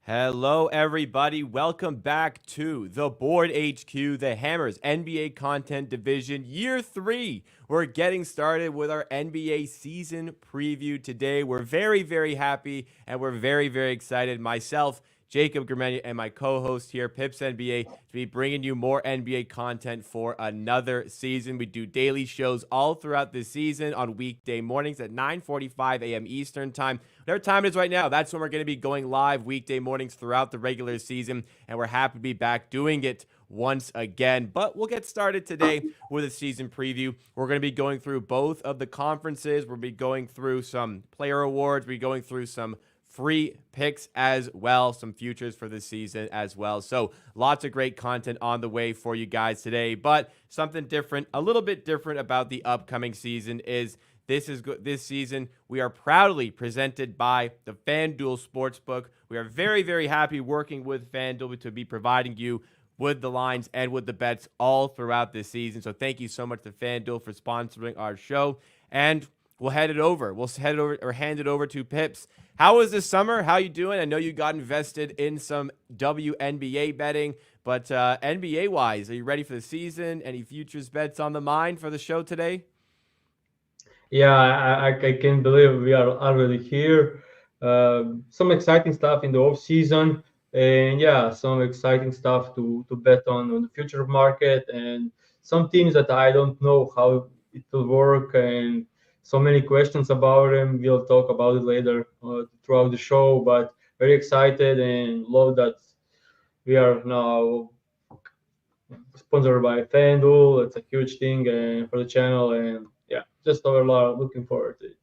Hello, everybody. Welcome back to the Board HQ, the Hammers NBA Content Division, Year 3. We're getting started with our NBA season preview today. We're very, very happy and we're very, very excited. Myself, Jacob Gramegna, and my co-host here, PipsNBA, to be bringing you more NBA content for another season. We do daily shows all throughout the season on weekday mornings at 9:45 a.m. Eastern Time. Whatever time it is right now, that's when we're going to be going live weekday mornings throughout the regular season, and we're happy to be back doing it once again. But we'll get started today with a season preview. We're going to be going through both of the conferences. We'll be going through some player awards. We'll be going through some free picks as well, some futures for the season as well. So lots of great content on the way for you guys today. But something different, a little bit different about the upcoming season is this season, we are proudly presented by the FanDuel Sportsbook. We are very, very happy working with FanDuel to be providing you with the lines and with the bets all throughout this season. So thank you so much to FanDuel for sponsoring our show. And we'll hand it over to Pips. How was this summer? How you doing? I know you got invested in some WNBA betting, but NBA-wise, are you ready for the season? Any futures bets on the mind for the show today? Yeah, I can't believe we are already here. Some exciting stuff in the off season, and yeah, some exciting stuff to bet on the future market, and some teams that I don't know how it will work, and so many questions about them. We'll talk about it later throughout the show, but very excited and love that we are now sponsored by FanDuel. It's a huge thing for the channel, and yeah, just overall looking forward to it.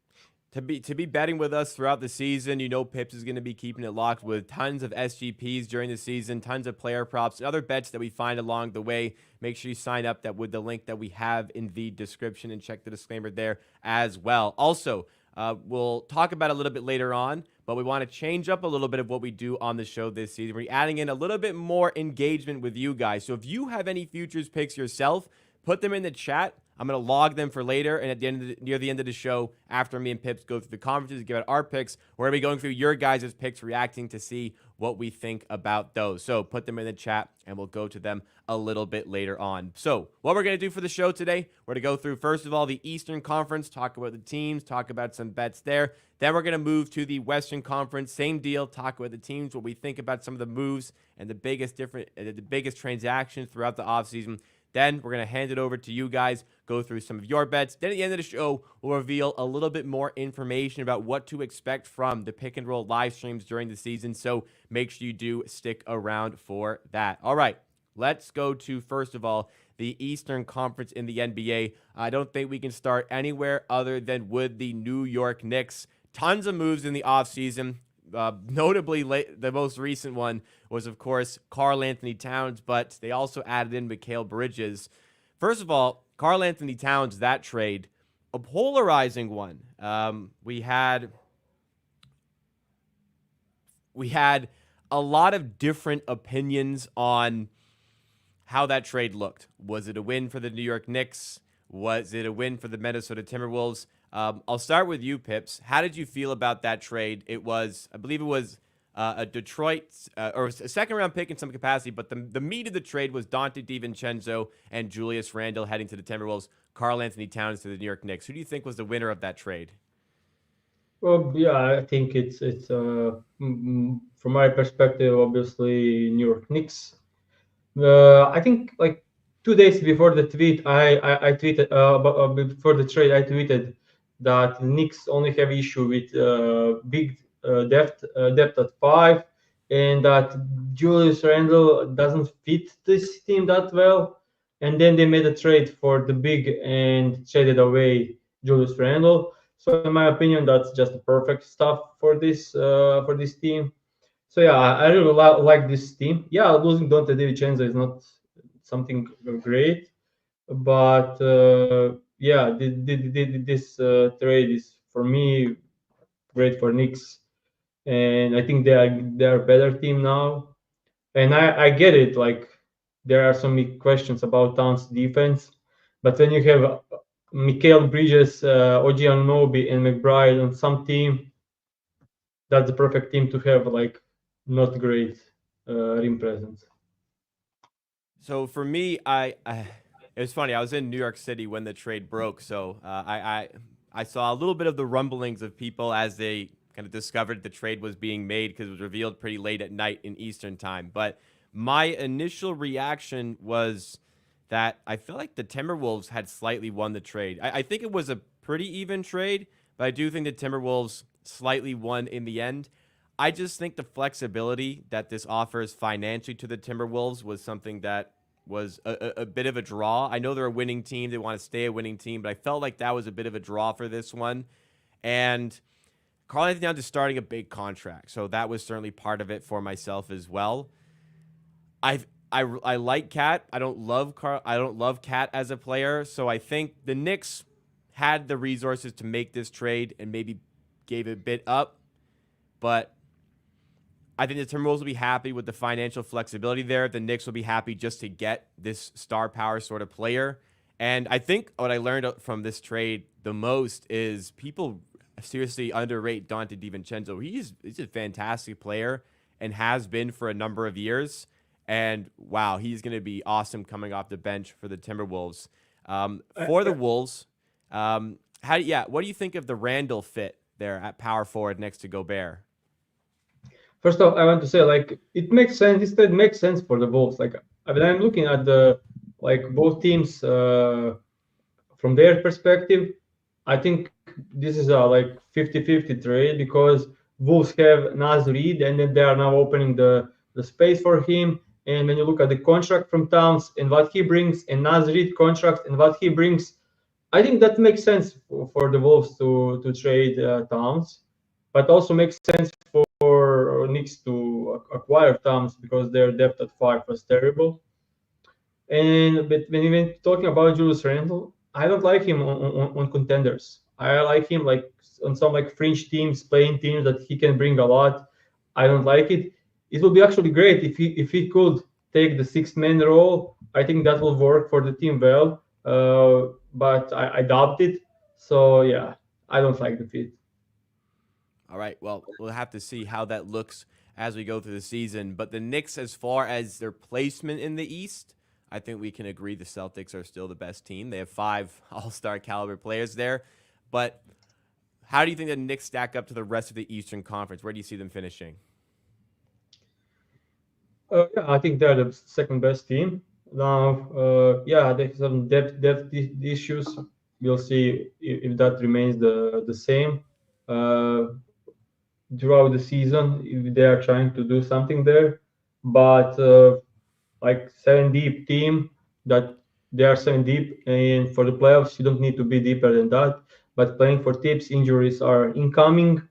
To be betting with us throughout the season, you know Pips is going to be keeping it locked with tons of SGPs during the season, tons of player props, and other bets that we find along the way. Make sure you sign up with the link that we have in the description and check the disclaimer there as well. Also, we'll talk about it a little bit later on, but we want to change up a little bit of what we do on the show this season. We're adding in a little bit more engagement with you guys. So if you have any futures picks yourself, put them in the chat. I'm going to log them for later, and at the end near the end of the show, after me and Pips go through the conferences, give out our picks, we're going to be going through your guys' picks, reacting to see what we think about those. So put them in the chat, and we'll go to them a little bit later on. So what we're going to do for the show today, we're going to go through, first of all, the Eastern Conference, talk about the teams, talk about some bets there. Then we're going to move to the Western Conference, same deal, talk about the teams, what we think about some of the moves and the biggest transactions throughout the offseason. Then we're going to hand it over to you guys, go through some of your bets. Then at the end of the show, we'll reveal a little bit more information about what to expect from the pick and roll live streams during the season. So make sure you do stick around for that. All right, let's go to, first of all, the Eastern Conference in the NBA. I don't think we can start anywhere other than with the New York Knicks. Tons of moves in the offseason. Notably, the most recent one was, of course, Karl Anthony Towns, but they also added in Mikal Bridges. First of all, Karl Anthony Towns, that trade, a polarizing one. We had a lot of different opinions on how that trade looked. Was it a win for the New York Knicks? Was it a win for the Minnesota Timberwolves? I'll start with you, Pips. How did you feel about that trade? I believe it was a Detroit or a second-round pick in some capacity, but the meat of the trade was Dante DiVincenzo and Julius Randle heading to the Timberwolves, Karl Anthony Towns to the New York Knicks. Who do you think was the winner of that trade? Well, yeah, I think from my perspective, obviously New York Knicks. I think like 2 days before the tweet, I tweeted before the trade, I tweeted that Knicks only have issue with big depth at five, and that Julius Randle doesn't fit this team that well. And then they made a trade for the big and traded away Julius Randle. So in my opinion, that's just the perfect stuff for this team. So yeah, I really like this team. Yeah, losing Dante DiVincenzo is not something great, but yeah, this trade is for me great for Knicks, and I think they are a better team now. And I get it. Like there are some questions about Towns' defense, but when you have Mikal Bridges, OG Anunoby, and McBride on some team, that's the perfect team to have like not great rim presence. So for me, I it was funny. I was in New York City when the trade broke, so I saw a little bit of the rumblings of people as they kind of discovered the trade was being made because it was revealed pretty late at night in Eastern time. But my initial reaction was that I feel like the Timberwolves had slightly won the trade. I think it was a pretty even trade, but I do think the Timberwolves slightly won in the end. I just think the flexibility that this offers financially to the Timberwolves was something that was a bit of a draw. I know they're a winning team. They want to stay a winning team, but I felt like that was a bit of a draw for this one. And Karl Anthony Towns is starting a big contract, so that was certainly part of it for myself as well. I like Cat. I don't love Cat as a player, so I think the Knicks had the resources to make this trade and maybe gave it a bit up, but I think the Timberwolves will be happy with the financial flexibility there. The Knicks will be happy just to get this star power sort of player. And I think what I learned from this trade the most is people seriously underrate Dante DiVincenzo. He's a fantastic player and has been for a number of years. And wow, he's going to be awesome coming off the bench for the Timberwolves. For the Yeah. Wolves, what do you think of the Randall fit there at power forward next to Gobert? First off, I want to say like it makes sense. This trade makes sense for the Wolves. Like when I'm looking at the like both teams from their perspective, I think this is a like 50-50 trade because Wolves have Naz Reid and then they are now opening the space for him. And when you look at the contract from Towns and what he brings, and Naz Reid contract and what he brings, I think that makes sense for the Wolves to trade Towns, but also makes sense for Knicks to acquire Towns because their depth at five was terrible. And but when even talking about Julius Randle, I don't like him on contenders. I like him like on some like fringe teams, playing teams that he can bring a lot. I don't like it. It would be actually great if he could take the sixth man role. I think that will work for the team well. But I doubt it. So yeah, I don't like the fit. All right. Well, we'll have to see how that looks as we go through the season. But the Knicks, as far as their placement in the East, I think we can agree the Celtics are still the best team. They have 5 all-star caliber players there. But how do you think the Knicks stack up to the rest of the Eastern Conference? Where do you see them finishing? Yeah, I think they're the second best team now. Yeah, they have some depth issues. We'll see if that remains the same uh, throughout the season. If they are trying to do something there, but like seven deep team that they are seven deep, and for the playoffs you don't need to be deeper than that. But playing for tips, injuries are incoming.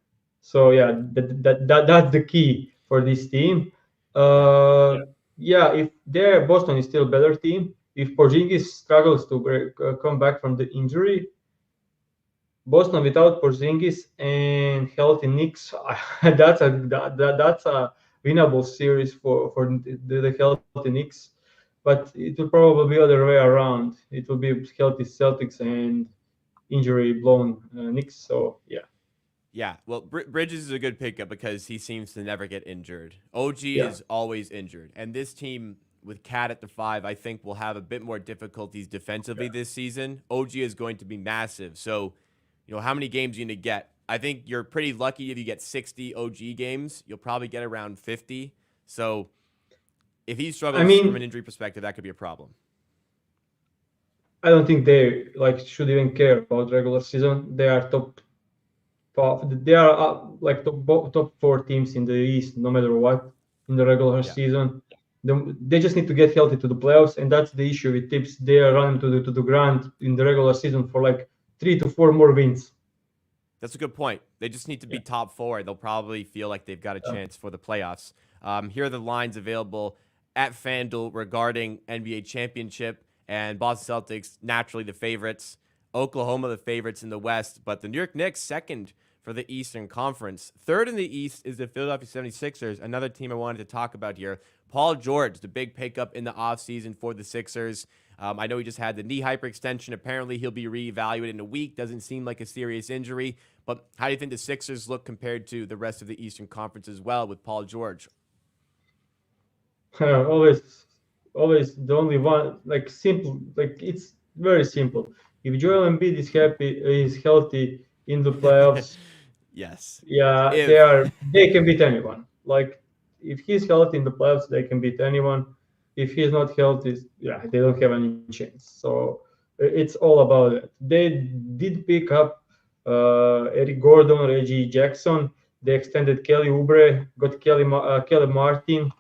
So yeah, that's the key for this team. Yeah. Yeah, if their Boston is still a better team, if Porzingis struggles to come back from the injury, Boston without Porzingis and healthy Knicks, that's a winnable series for the healthy Knicks. But it will probably be other way around. It will be healthy Celtics and injury blown Knicks. So yeah, Yeah, well, Bridges is a good pickup because he seems to never get injured. OG yeah, is always injured, and this team with Cat at the 5, I think, will have a bit more difficulties defensively yeah. this season. OG is going to be massive, so how many games you going to get? I think you're pretty lucky if you get 60 OG games. You'll probably get around 50. So if he I struggles from an mean, injury perspective, that could be a problem. I don't think they like should even care about regular season. They are they are like top four teams in the East, no matter what, in the regular Yeah. season. They just need to get healthy to the playoffs, and that's the issue with tips. They are running to the ground in the regular season for like 3 to 4 more wins. That's a good point. They just need to Yeah. be top 4. They'll probably feel like they've got a chance for the playoffs. Here are the lines available at FanDuel regarding NBA championship, and Boston Celtics naturally the favorites. Oklahoma the favorites in the West, but the New York Knicks second for the Eastern Conference. Third in the East is the Philadelphia 76ers, another team I wanted to talk about here. Paul George, the big pickup in the offseason for the Sixers. I know he just had the knee hyperextension. Apparently, he'll be reevaluated in a week. Doesn't seem like a serious injury. But how do you think the Sixers look compared to the rest of the Eastern Conference as well with Paul George? always, always the only one. Like simple, like it's very simple. If Joel Embiid is healthy in the playoffs, Yes. yeah, If they can beat anyone. Like if he's healthy in the playoffs, they can beat anyone. If he's not healthy, yeah, they don't have any chance. So it's all about it. They did pick up Eric Gordon, Reggie Jackson. They extended Kelly Oubre, got Kelly Martin.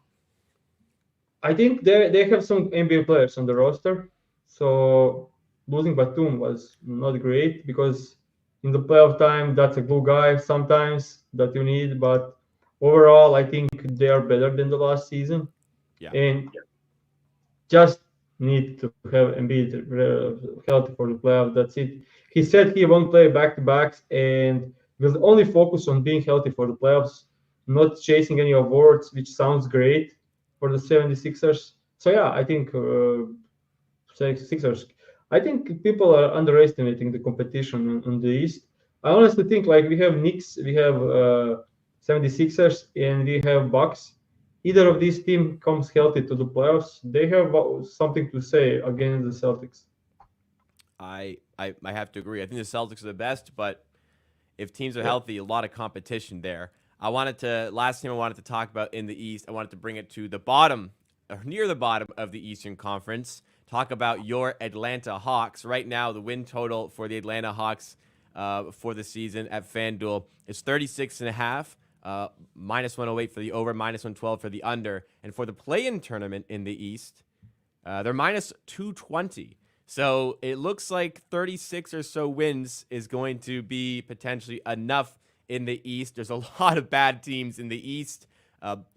I think they have some NBA players on the roster. So losing Batum was not great because in the playoff time, that's a glue guy sometimes that you need. But overall, I think they are better than the last season yeah. and just need to have Embiid healthy for the playoff. That's it. He said he won't play back to backs and will only focus on being healthy for the playoffs, not chasing any awards, which sounds great for the 76ers. So yeah, I think Sixers. I think people are underestimating the competition on the East. I honestly think like we have Knicks, we have 76ers, and we have Bucks. Either of these team comes healthy to the playoffs, they have something to say against the Celtics. I have to agree. I think the Celtics are the best, but if teams are Yeah. healthy, a lot of competition there. Last team I wanted to talk about in the East, I wanted to bring it to the bottom, or near the bottom of the Eastern Conference. Talk about your Atlanta Hawks. Right now, the win total for the Atlanta Hawks for the season at FanDuel is 36.5. Minus 108 for the over, minus 112 for the under. And for the play-in tournament in the East, they're minus 220. So it looks like 36 or so wins is going to be potentially enough in the East. There's a lot of bad teams in the East.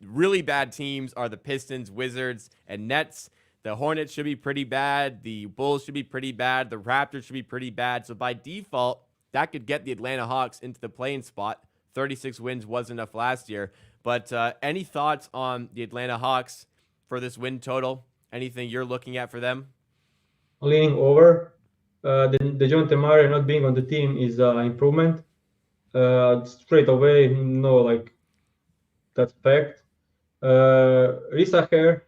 Really bad teams are the Pistons, Wizards, and Nets. The Hornets should be pretty bad. The Bulls should be pretty bad. The Raptors should be pretty bad. So by default, that could get the Atlanta Hawks into the playing spot. 36 wins was enough last year. But any thoughts on the Atlanta Hawks for this win total? Anything you're looking at for them? Leaning over, the John Murray not being on the team is improvement. Straight away, no, like that's fact. Risa Hair,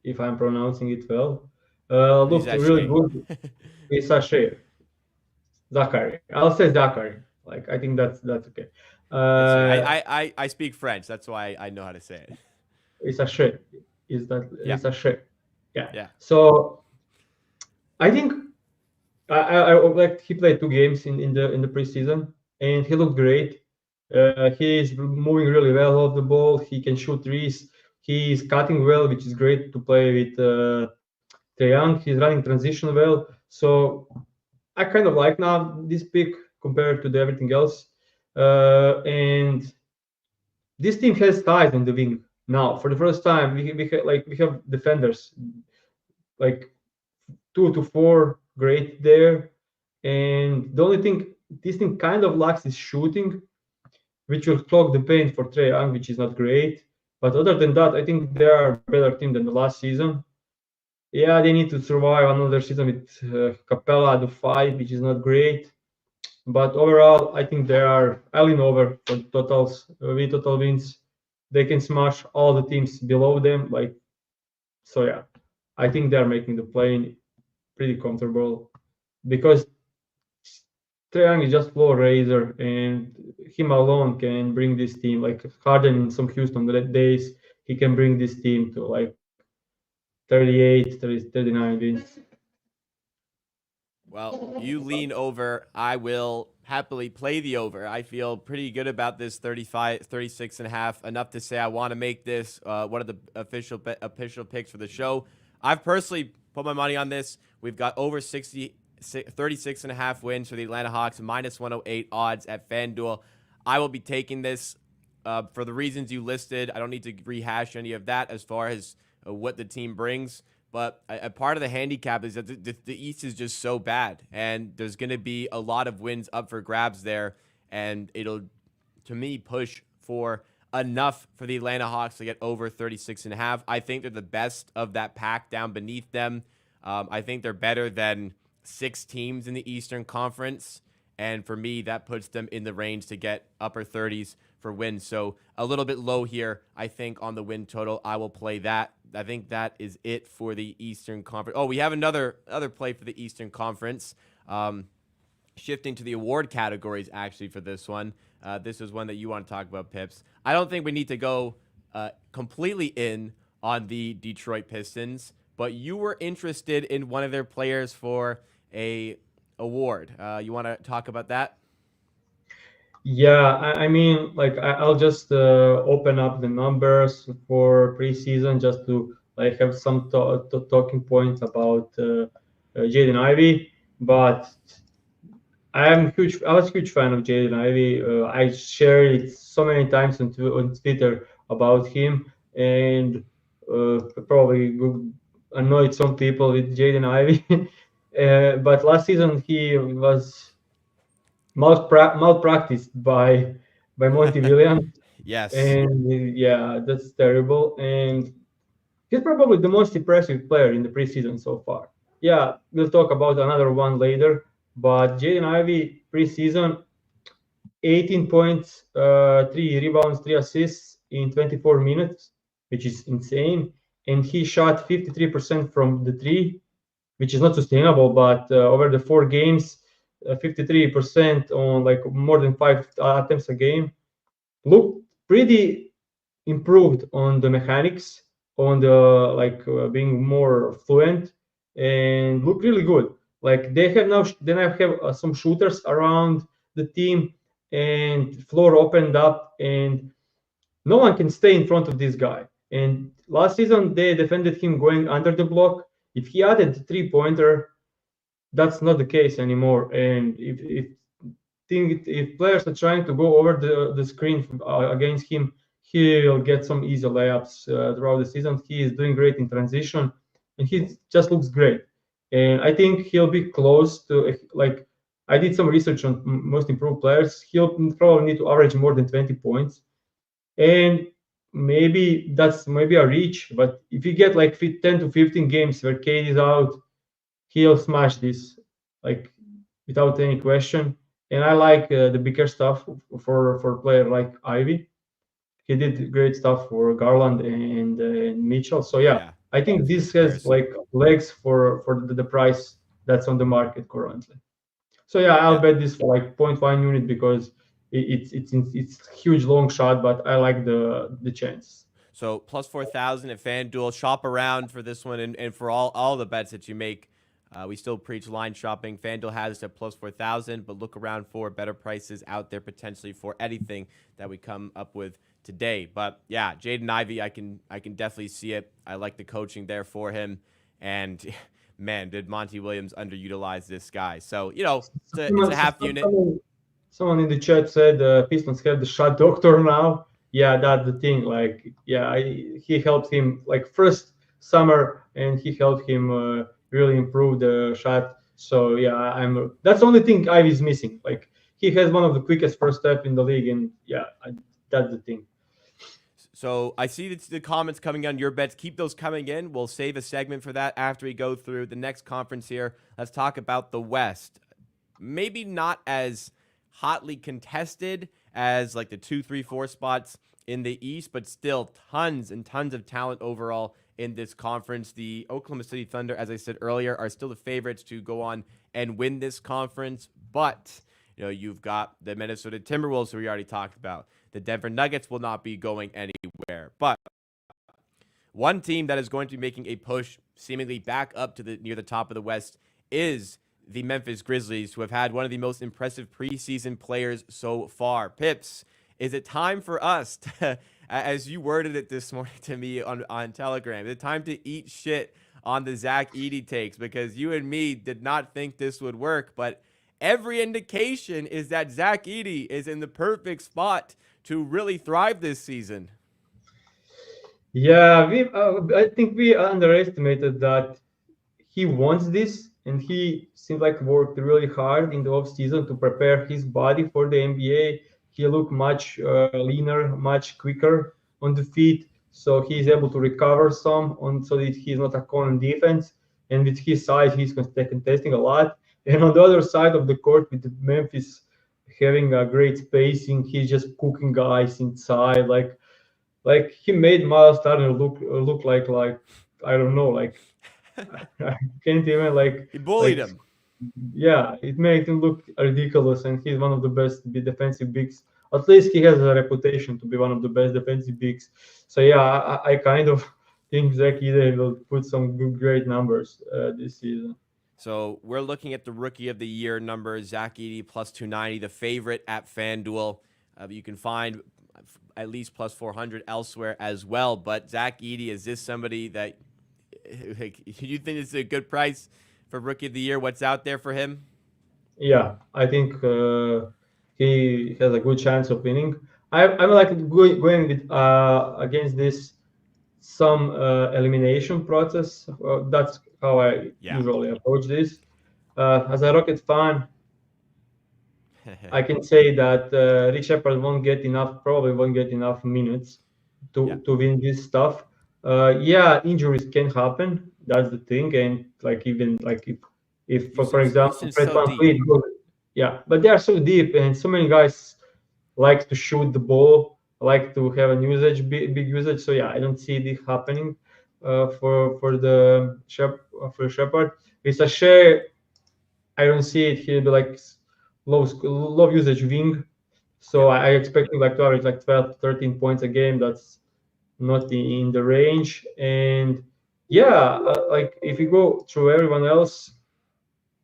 if I'm pronouncing it well, looked Reza really Shea. good. Risa Share, Zachary. I'll say Zachary. Like I think that's okay. It's okay. Uh, I speak French. That's why I know how to say it. Risa Share. Is that Yeah. Risa Share? Yeah. Yeah. So I think I like he played 2 games in the preseason and he looked great. He is moving really well off the ball. He can shoot threes. He is cutting well, which is great to play with Trae Young. He's running transition well. So I kind of like now this pick compared to everything else. And this team has ties on the wing now. For the first time, we have defenders like 2 to 4 great there. And the only thing this thing kind of lacks is shooting, which will clog the paint for Trey Young, which is not great. But other than that, I think they are a better team than the last season. Yeah, they need to survive another season with Capella at the 5, which is not great. But overall, I think they are I lean over for totals, with total wins. They can smash all the teams below them. Like so, yeah. I think they are making the play pretty comfortable because Trae Young is just floor raiser, and him alone can bring this team. Like Harden in some Houston days, he can bring this team to like 38, 30, 39 wins. Well, you lean over. I will happily play the over. I feel pretty good about this 35, 36 and a half. Enough to say I want to make this one of the official picks for the show. I've personally put my money on this. We've got over 36 and a half wins for the Atlanta Hawks, minus 108 odds at FanDuel. I will be taking this for the reasons you listed. I don't need to rehash any of that as far as what the team brings. But a part of the handicap is that the East is just so bad, and there's going to be a lot of wins up for grabs there, and it'll, to me, push for enough for the Atlanta Hawks to get over 36 and a half. I think they're the best of that pack down beneath them. I think they're better than 6 teams in the Eastern Conference, and for me, that puts them in the range to get upper 30s for wins. So a little bit low here, I think, on the win total. I will play that. I think that is it for the Eastern Conference. Oh, we have another play for the Eastern Conference. Shifting to the award categories, actually, for this one. This is one that you want to talk about, Pips. I don't think we need to go completely in on the Detroit Pistons, but you were interested in one of their players for a award. You want to talk about that? Yeah, I mean, like I'll just open up the numbers for preseason just to like have some talking points about Jaden Ivey. But I was a huge fan of Jaden Ivey. I shared it so many times on Twitter about him, and probably annoyed some people with Jaden Ivey. But last season he was malpracticed by Monty Williams, Yes. and yeah, that's terrible. And he's probably the most impressive player in the preseason so far. Yeah, we'll talk about another one later. But Jaden Ivey preseason, 18 points, 3 rebounds, 3 assists in 24 minutes, which is insane. And he shot 53% from the three, which is not sustainable. But over the 4 games, 53% on like more than 5 attempts a game. Looked pretty improved on the mechanics, on the being more fluent, and look really good. Like they now have some shooters around the team, and floor opened up, and no one can stay in front of this guy. And last season they defended him going under the block. If he added the 3 pointer, that's not the case anymore. And if players are trying to go over the screen against him, he'll get some easy layups throughout the season. He is doing great in transition, and he just looks great. And I think he'll be close to like I did some research on most improved players. He'll probably need to average more than 20 points, and maybe that's maybe a reach. But if you get like 10 to 15 games where Kate is out, he'll smash this like without any question. And I like the bigger stuff for a player like Ivy. He did great stuff for Garland and Mitchell. So yeah, Yeah. I think That's a good this has comparison. like legs for the price that's on the market currently. So yeah, I'll Yeah. bet this for like point 0.1 unit because it's huge long shot, but I like the chance. So plus 4,000 at FanDuel. Shop around for this one and for all the bets that you make. We still preach line shopping. FanDuel has it at plus 4,000, but look around for better prices out there potentially for anything that we come up with today. But yeah, Jaden Ivey, I can definitely see it. I like the coaching there for him. And man, did Monty Williams underutilize this guy. So, it's a half unit. Someone in the chat said Pistons have the shot doctor now. Yeah, that's the thing. Like, yeah, he helped him like first summer, and he helped him really improve the shot. So yeah, that's the only thing Ivy's missing. Like, he has one of the quickest first step in the league, and yeah, that's the thing. So I see the comments coming on your bets. Keep those coming in. We'll save a segment for that after we go through the next conference here. Let's talk about the West. Maybe not as hotly contested as like the 2, 3, 4 spots in the East, but still tons and tons of talent overall in this conference. The Oklahoma City Thunder, as I said earlier, are still the favorites to go on and win this conference, but you've got the Minnesota Timberwolves, who we already talked about. The Denver Nuggets will not be going anywhere, but one team that is going to be making a push seemingly back up to near the top of the West is the Memphis Grizzlies, who have had one of the most impressive preseason players so far. Pips, is it time for us to, as you worded it this morning to me on Telegram, is it time to eat shit on the Zach Edey takes? Because you and me did not think this would work, but every indication is that Zach Edey is in the perfect spot to really thrive this season. Yeah, I think we underestimated that he wants this, and he seems like worked really hard in the off season to prepare his body for the NBA. He looked much leaner, much quicker on the feet, so he's able to recover some so that he's not a con on defense. And with his size, he's contesting a lot. And on the other side of the court with Memphis, having a great spacing. He's just cooking guys inside. Like he made Miles Turner look like I don't know, like I can't even He bullied like him. yeah, it made him look ridiculous, and he's one of the best defensive bigs. At least he has a reputation to be one of the best defensive bigs. So yeah, I kind of think Zach Edey will put some great numbers this season. So we're looking at the rookie of the year numbers. Zach Edey plus 290, the favorite at FanDuel. You can find at least plus 400 elsewhere as well. But Zach Edey, is this somebody that you think is a good price for rookie of the year? What's out there for him? Yeah, I think he has a good chance of winning. I'm like going with against this some elimination process. That's how I Yeah. usually approach this. As a Rocket fan, I can say that Rich Shepard won't get enough, probably won't get enough minutes Yeah. to win this stuff. Yeah, injuries can happen. That's the thing, and like even like if for example Houston's Fred so deep. VanVleet goes, yeah, but they are so deep, and so many guys like to shoot the ball, like to have a usage, big usage. So yeah, I don't see this happening for the for Shepard. With Sachet, I don't see it. He'll be like low usage wing. So Yep. I expect him like to average like 12 to 13 points a game. That's not in the range. And yeah, like if you go through everyone else,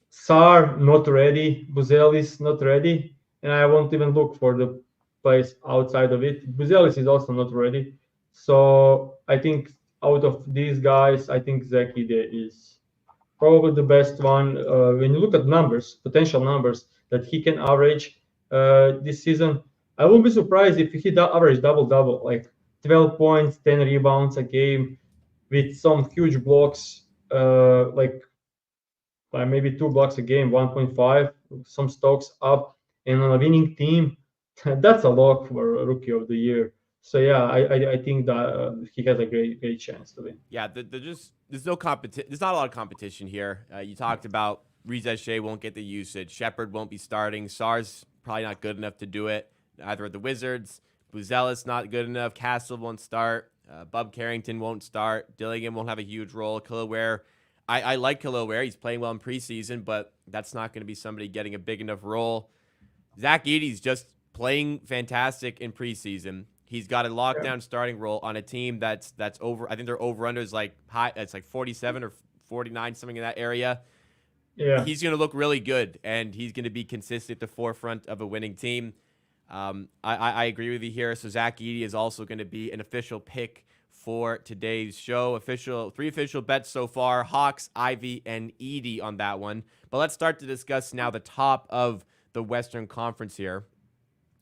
Sar not ready, Buzelis not ready, and I won't even look for the place outside of it. Buzelis is also not ready. So I think out of these guys, I think Zeki is probably the best one. When you look at numbers, potential numbers that he can average this season, I won't be surprised if he average double double, like 12 points, 10 rebounds a game, with some huge blocks, like maybe 2 blocks a game, 1.5, some stocks up, and on a winning team, that's a lot for a rookie of the year. So yeah, I think that he has a great chance to win. Yeah, there's no competition. There's not a lot of competition here. You talked about Riza Shea won't get the usage. Shepard won't be starting. Sar's probably not good enough to do it. Either at the Wizards, Buzelis not good enough. Castle won't start. Bub Carrington won't start. Dillingham won't have a huge role. Khalil Ware, I like Khalil Ware. He's playing well in preseason, but that's not going to be somebody getting a big enough role. Zach Edey's just playing fantastic in preseason. He's got a Yeah, lockdown starting role on a team that's over. I think their over under is like high. It's like 47 or 49, something in that area. yeah. He's going to look really good, and he's going to be consistent at the forefront of a winning team. I agree with you here. So Zach Edey is also going to be an official pick for today's show. Three official bets so far: Hawks, Ivy, and Edey on that one. But let's start to discuss now the top of the Western Conference here.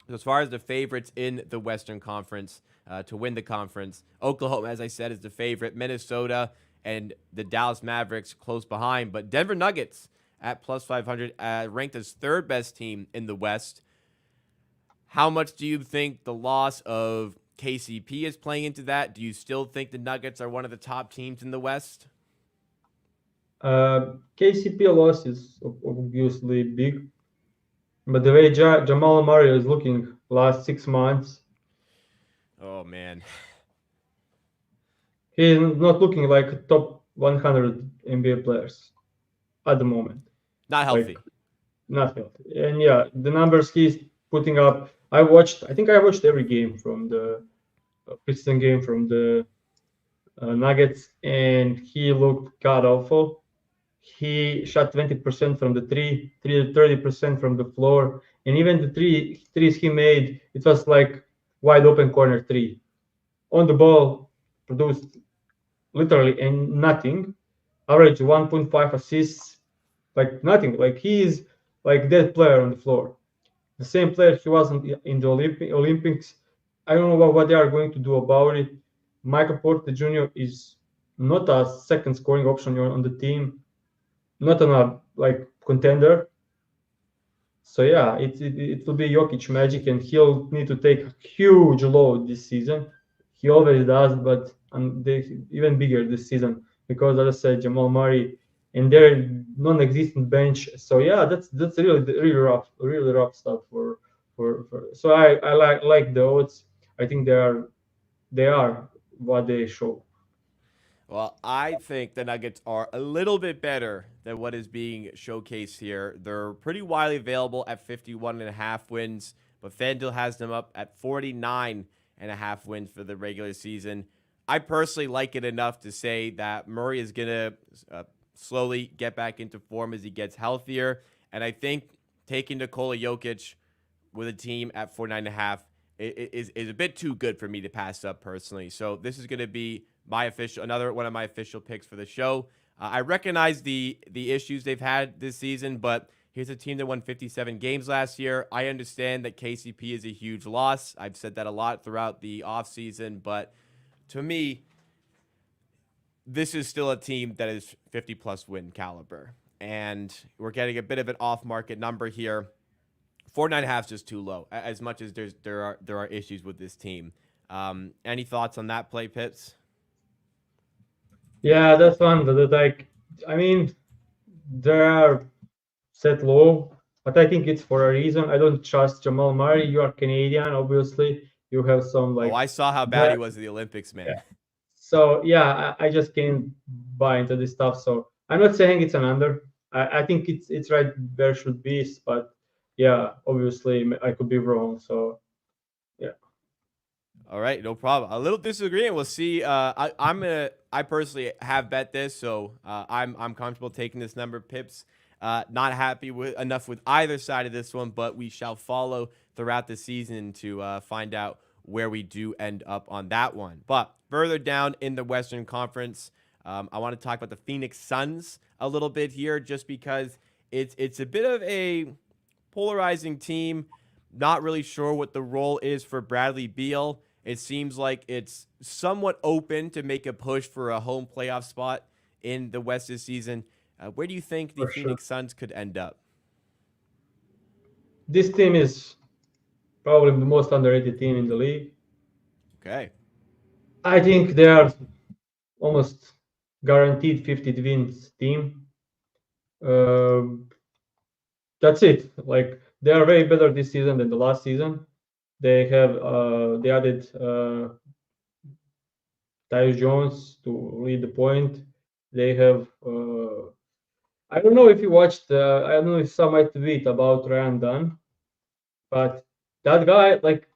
So as far as the favorites in the Western Conference to win the conference, Oklahoma, as I said, is the favorite. Minnesota and the Dallas Mavericks close behind. But Denver Nuggets at plus 500, ranked as third best team in the West. How much do you think the loss of KCP is playing into that? Do you still think the Nuggets are one of the top teams in the West? KCP loss is obviously big, but the way Jamal Murray is looking last 6 months, Oh, man. he's not looking like top 100 NBA players at the moment. Not Like healthy. not healthy. And yeah, the numbers he's putting up. I think I watched every game from the Piston game from the Nuggets, and he looked god awful. He shot 20% from the three, 30% from the floor, and even the threes he made, it was like wide open corner three. On the ball, produced literally and nothing. Average 1.5 assists, like nothing. Like he is like that player on the floor. The same player he was in the Olympics. I don't know what they are going to do about it. Michael Porter Jr. is not a second scoring option on the team, not on a like contender. So yeah, it will be Jokic magic, and he'll need to take a huge load this season. He always does, but they even bigger this season because, as I said, Jamal Murray and their non-existent bench. So yeah, that's really rough stuff for. So I like the odds. I think they are what they show. Well, I think the Nuggets are a little bit better than what is being showcased here. They're pretty widely available at 51.5 wins, but FanDuel has them up at 49.5 wins for the regular season. I personally like it enough to say that Murray is going to slowly get back into form as he gets healthier. And I think taking Nikola Jokic with a team at 49.5 is a bit too good for me to pass up personally. So this is going to be another one of my official picks for the show. I recognize the issues they've had this season, but here's a team that won 57 games last year. I understand that KCP is a huge loss. I've said that a lot throughout the offseason, but to me, this is still a team that is 50 plus win caliber. And we're getting a bit of an off market number here. 49.5 is just too low, as much as there are issues with this team. Any thoughts on that play, Pips? Yeah, that's one that like I mean they are set low, but I think it's for a reason. I don't trust Jamal Murray. You are Canadian, obviously. You have some Oh, like I saw how bad he that. was at the Olympics, Yeah. man. So yeah, I just can't buy into this stuff. So I'm not saying it's an under. I think it's right where it should be, but yeah, obviously I could be wrong. So yeah. All right, no problem. A little disagreeing. We'll see. I personally have bet this, so I'm comfortable taking this number. Pips, not happy with enough with either side of this one, but we shall follow throughout the season to find out where we do end up on that one. But further down in the Western Conference, I want to talk about the Phoenix Suns a little bit here, just because it's a bit of a polarizing team. Not really sure what the role is for Bradley Beal. It seems like it's somewhat open to make a push for a home playoff spot in the West this season. Where do you think the For sure. Phoenix Suns could end up? This team is probably the most underrated team in the league. Okay. I think they are almost guaranteed 50 wins team. Um, that's it. Like they are way better this season than the last season. They added Tyus Jones to lead the point. They have I don't know if you watched. I don't know if some might tweet about Ryan Dunn, but that guy like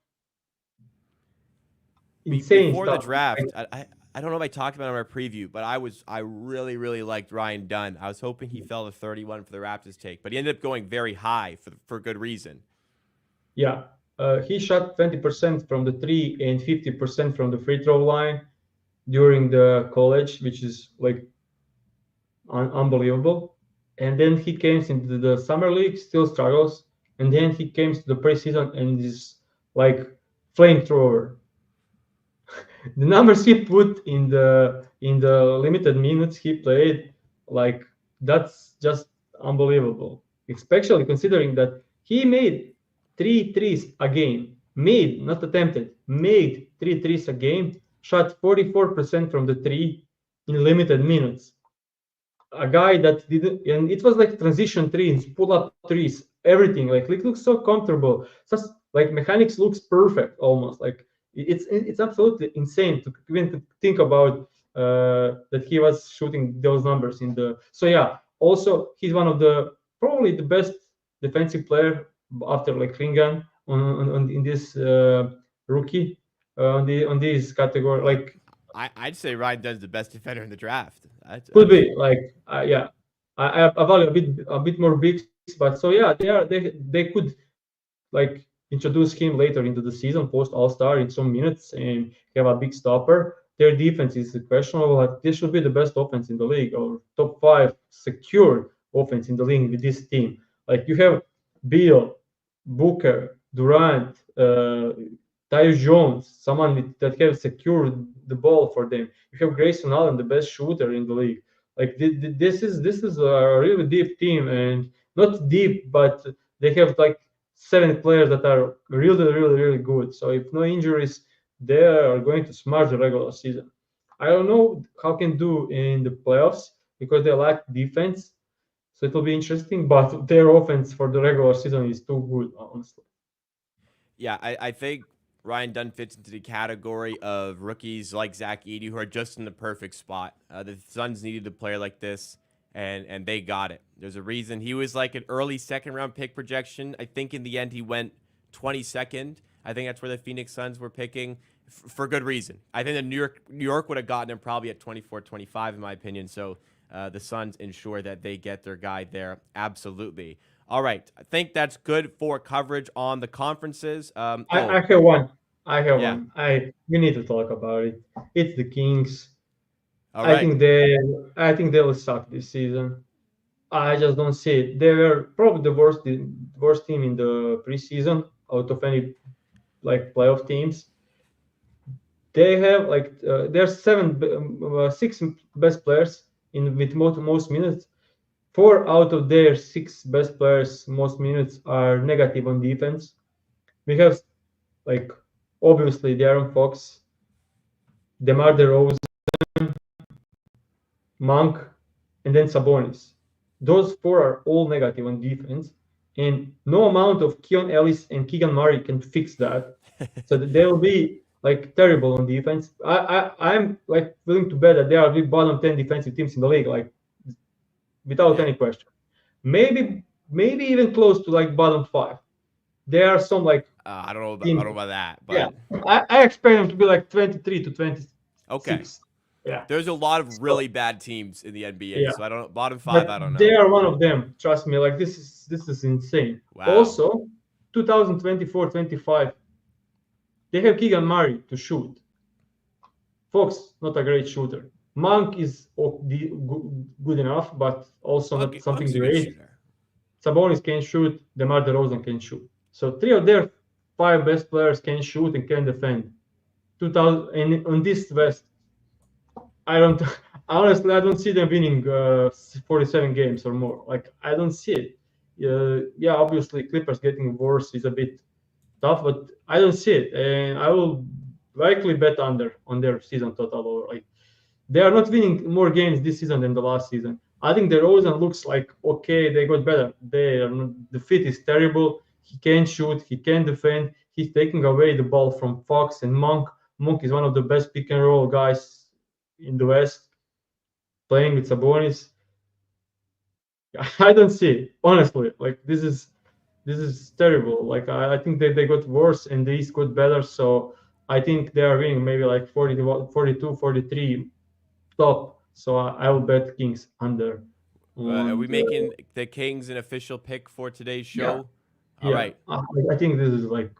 insane Before the stuff. Like, draft, I don't know if I talked about it in our preview, but I really really liked Ryan Dunn. I was hoping he fell to 31 for the Raptors take, but he ended up going very high for good reason. yeah, he shot 20% from the three and 50% from the free throw line during the college, which is like unbelievable. And then he came into the summer league, still struggles, and then he came to the preseason and is like flamethrower. The numbers he put in the limited minutes he played, like that's just unbelievable. Especially considering that he made three threes a game, made not attempted, made three threes a game, shot 44% from the three in limited minutes. A guy that didn't, and it was like transition threes, pull up threes, everything. Like it looks so comfortable. Just like mechanics looks perfect almost. Like it's absolutely insane to even to think about that he was shooting those numbers in the. So yeah, also he's one of the probably the best defensive player after like Klingan on in this rookie on this category. Well, Like I'd say Ryan Dunn's the best defender in the draft. could That's be like yeah. I value a bit more bigs, but so yeah, they could like introduce him later into the season post All Star in some minutes and have a big stopper. Their defense is questionable. But this should be the best offense in the league or top five secure offense in the league with this team. Like you have Beal, Booker, Durant, Tyus Jones, someone that have secured the ball for them. You have Grayson Allen, the best shooter in the league. Like this is a really deep team, and not deep, but they have like seven players that are really good. So if no injuries, they are going to smash the regular season. I don't know how can do in the playoffs, because they lack defense. So it will be interesting, but their offense for the regular season is too good, honestly. Yeah, I think Ryan Dunn fits into the category of rookies like Zach Edey who are just in the perfect spot. The Suns needed a player like this, and they got it. There's a reason he was like an early second round pick projection. I think in the end he went 22nd. I think that's where the Phoenix Suns were picking for good reason. I think the New York would have gotten him probably at 24, 25 in my opinion. So the Suns ensure that they get their guy there. Absolutely. All right. I think that's good for coverage on the conferences. I have one. I have Yeah. one. We need to talk about it. It's the Kings. All I right. think they will suck this season. I just don't see it. They were probably the worst team in the preseason out of any like playoff teams. They have like there's six best players in with most minutes. Four out of their six best players most minutes are negative on defense. We have like obviously Darren Fox, DeMar DeRozan, Monk, and then Sabonis. Those four are all negative on defense, and no amount of Keon Ellis and Keegan Murray can fix that. So that they will be like terrible on defense. I'm like willing to bet that they are the bottom 10 defensive teams in the league, like without Yeah. any question. Maybe even close to like bottom five. There are some like I don't teams. know about that, Yeah, but I expect them to be like 23 to okay. 26. Yeah. There's a lot of So really bad teams in the NBA, yeah, so I don't know. Bottom five, but I don't they know. are one of them. Trust me. Like this is insane. Wow. Also, 2024-25, they have Keegan Murray to shoot. Fox not a great shooter. Monk is good enough, but also not Monk, something Monk's a good great. shooter. Sabonis can shoot. DeMar DeRozan can shoot. So three of their five best players can shoot and can defend. 2000 and on this West, I don't honestly I don't see them winning 47 games or more. Like I don't see it. Yeah, obviously Clippers getting worse is a bit tough, but I don't see it, and I will likely bet under on their season total. Or like they are not winning more games this season than the last season. I think the Rosen looks like okay, they got better. The fit is terrible. He can shoot, he can defend. He's taking away the ball from Fox and Monk. Monk is one of the best pick and roll guys in the West, playing with Sabonis. I don't see it honestly. Like this is terrible. Like I think they got worse and the East got better. So I think they are winning maybe like 40, 42, 43 top. So I will bet Kings under Are on we the making the Kings an official pick for today's yeah show? All yeah. right. I think this is like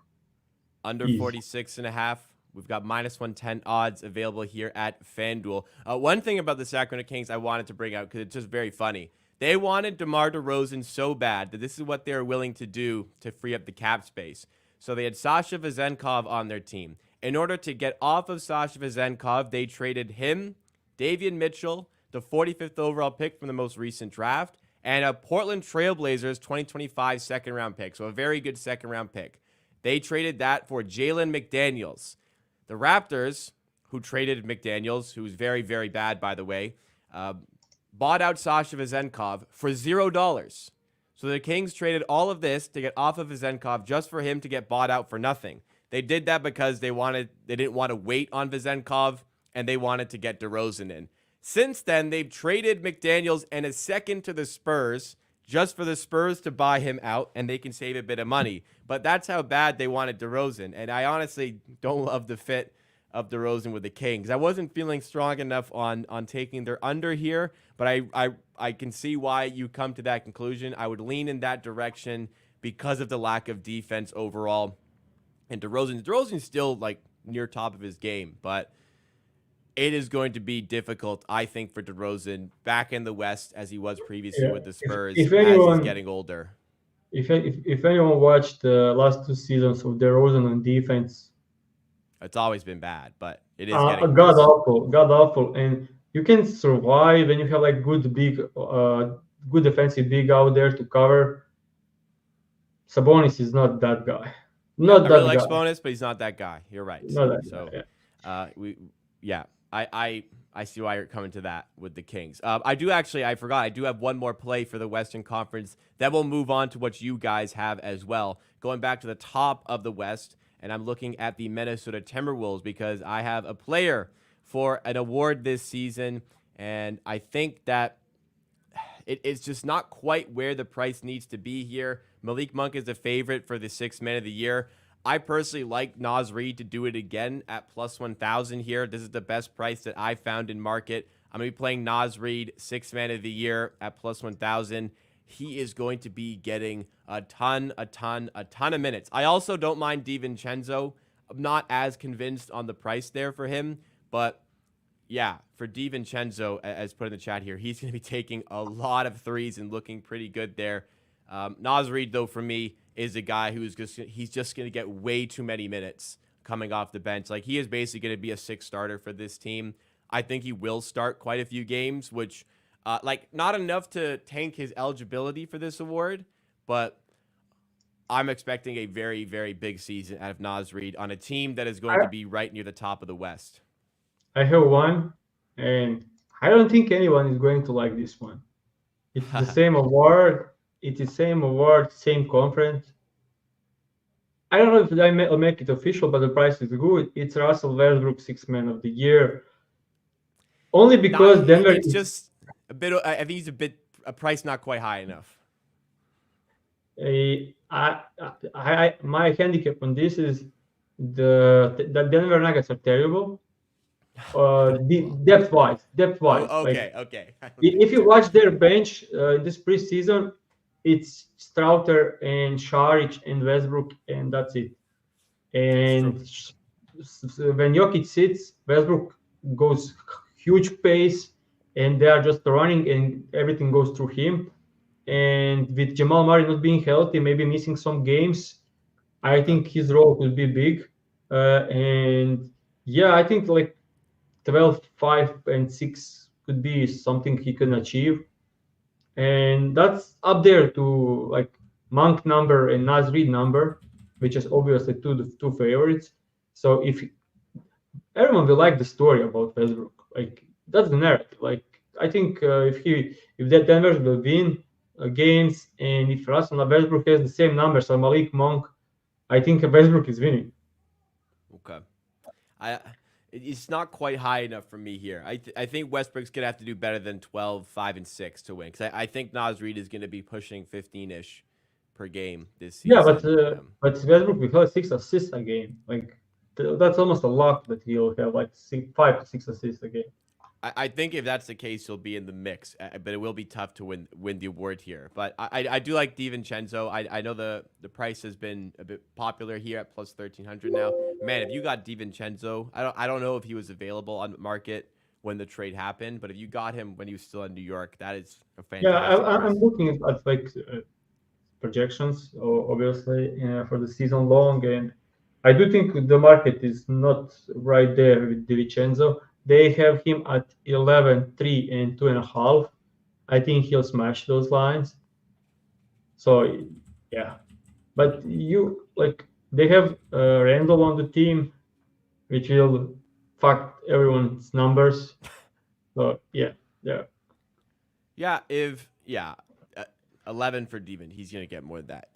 Under easy. 46 and a half. We've got minus 110 odds available here at FanDuel. One thing about the Sacramento Kings I wanted to bring out because it's just very funny. They wanted DeMar DeRozan so bad that this is what they were willing to do to free up the cap space. So they had Sasha Vezenkov on their team. In order to get off of Sasha Vezenkov, they traded him, Davion Mitchell, the 45th overall pick from the most recent draft, and a Portland Trailblazers 2025 second round pick. So a very good second round pick. They traded that for Jalen McDaniels. The Raptors, who traded McDaniels, who's very, very bad, by the way, bought out Sasha Vezenkov for $0. So the Kings traded all of this to get off of Vezenkov just for him to get bought out for nothing. They did that because they didn't want to wait on Vezenkov, and they wanted to get DeRozan in. Since then, they've traded McDaniels and a second to the Spurs just for the Spurs to buy him out, and they can save a bit of money. But that's how bad they wanted DeRozan. And I honestly don't love the fit of DeRozan with the Kings. I wasn't feeling strong enough on taking their under here, but I can see why you come to that conclusion. I would lean in that direction because of the lack of defense overall. And DeRozan's still like near top of his game, but it is going to be difficult, I think, for DeRozan back in the West as he was previously Yeah. with the Spurs If as he's anyone getting older. if anyone watched the last two seasons of DeRozan on defense, It's always been bad, but it is getting god worse. awful, god awful, and you can survive when you have like good defensive big out there to cover. Sabonis is not that guy. Yeah, Not I really that like guy. Sponis, but he's not that guy. You're right. Not that guy. So, Yeah. we, yeah. I see why you're coming to that with the Kings. I forgot. I do have one more play for the Western Conference. Then we'll move on to what you guys have as well. Going back to the top of the West, and I'm looking at the Minnesota Timberwolves because I have a player for an award this season, and I think that it's just not quite where the price needs to be here. Malik Monk is a favorite for the sixth man of the year. I personally like Naz Reid to do it again at plus 1,000 here. This is the best price that I found in market. I'm going to be playing Naz Reid, sixth man of the year at plus 1,000. He is going to be getting a ton of minutes. I also don't mind DiVincenzo. I'm not as convinced on the price there for him, but yeah, for DiVincenzo, as put in the chat here, he's going to be taking a lot of threes and looking pretty good there. Naz Reid, though, for me, is a guy who's he's just going to get way too many minutes coming off the bench. Like, he is basically going to be a sixth starter for this team. I think he will start quite a few games, which, not enough to tank his eligibility for this award, but I'm expecting a very, very big season out of Naz Reid on a team that is going to be right near the top of the West. I have one, and I don't think anyone is going to like this one. It's the same award. It's the same award, same conference. I don't know if I'll make it official, but the price is good. It's Russell Westbrook, sixth man of the year. Only because Denver. It's just a bit. I think he's a price not quite high enough. My handicap on this is the Denver Nuggets are terrible. Depth-wise. Okay. If you watch their bench this preseason, it's Strouter and Šarić and Westbrook, and that's it. And when Jokic sits, Westbrook goes huge pace, and they are just running, and everything goes through him. And with Jamal Murray not being healthy, maybe missing some games, I think his role will be big. And yeah, I think like 12, 5, and 6 could be something he can achieve. And that's up there to like Monk number and Naz Reid number, which is obviously two favorites. So if everyone will like the story about Westbrook, like that's the narrative. Like I think if that Denver will win games, and if Russell Westbrook has the same numbers as Malik Monk, I think Westbrook is winning. Okay. It's not quite high enough for me here. I think Westbrook's going to have to do better than 12, 5, and 6 to win. Because I think Naz Reid is going to be pushing 15-ish per game this season. Yeah, but Westbrook will have 6 assists a game. Like, that's almost a lock that he'll have like 5 to 6 assists a game. I think if that's the case, he'll be in the mix, but it will be tough to win the award here. But I do like DiVincenzo. I know the price has been a bit popular here at plus 1,300 now. Man, if you got DiVincenzo, I don't know if he was available on the market when the trade happened, but if you got him when he was still in New York, that is a fantastic. Yeah, I'm looking at like projections, obviously, for the season long, and I do think the market is not right there with DiVincenzo. They have him at 11, 3, and 2.5. I think he'll smash those lines. So, yeah. But they have Randall on the team, which will fuck everyone's numbers. So, yeah. 11 for Devin. He's going to get more than that.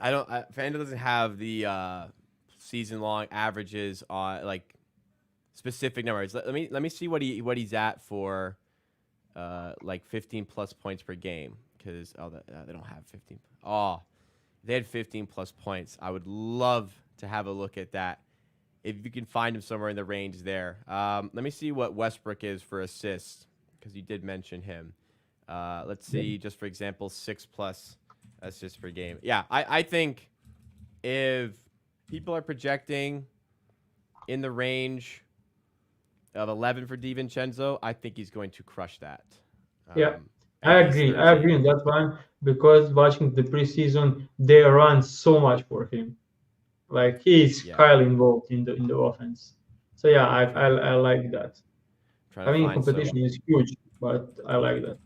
FanDuel doesn't have the season-long averages on, like, specific numbers. Let me see what he's at for like 15 plus points per game, because they don't have 15. Oh, they had 15 plus points. I would love to have a look at that if you can find him somewhere in the range there. Let me see what Westbrook is for assists, because you did mention him. Let's see, just for example, 6 plus assists per game. Yeah, I think if people are projecting in the range of 11 for DiVincenzo, I think he's going to crush that. I agree on that one, because watching the preseason, they run so much for him. Like, he's highly involved in the offense. So yeah, I like that. I mean, competition is huge, but I like that.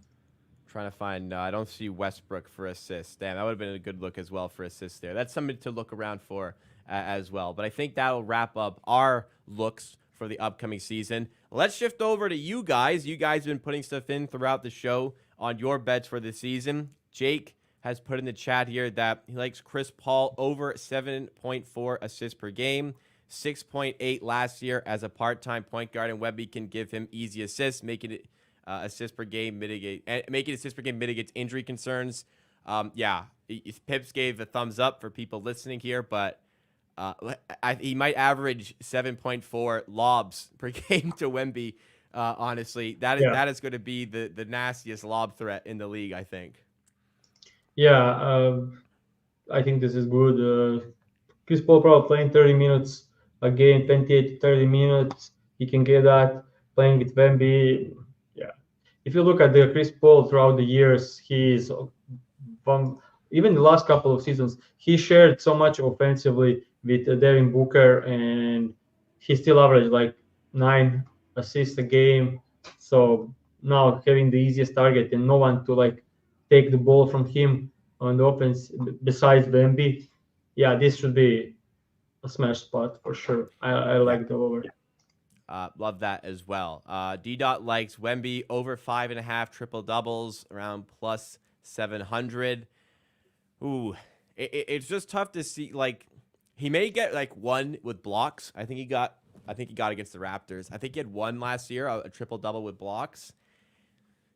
Trying to find, I don't see Westbrook for assists. Damn, that would have been a good look as well for assists there. That's something to look around for as well. But I think that'll wrap up our looks for the upcoming season. Let's shift over to you guys. You guys have been putting stuff in throughout the show on your bets for the season. Jake has put in the chat here that he likes Chris Paul over 7.4 assists per game, 6.8 last year as a part-time point guard, and Wemby can give him easy assists, making it assists per game mitigates injury concerns. Pips gave a thumbs up for people listening here, but he might average 7.4 lobs per game to Wemby. Honestly, that is going to be the nastiest lob threat in the league, I think. Yeah, I think this is good. Chris Paul probably playing 30 minutes a game, 28 to 30 minutes. He can get that playing with Wemby. Yeah. If you look at the Chris Paul throughout the years, he's from even the last couple of seasons, he shared so much offensively with Devin Booker, and he still averaged like 9 assists a game. So now having the easiest target and no one to like take the ball from him on the offense besides the MB, yeah, this should be a smash spot for sure. I like the over. Love that as well. D Dot likes Wemby over 5.5 triple doubles around plus 700. Ooh, it's just tough to see. Like, he may get like one with blocks. I think he got against the Raptors. I think he had one last year, a triple double with blocks.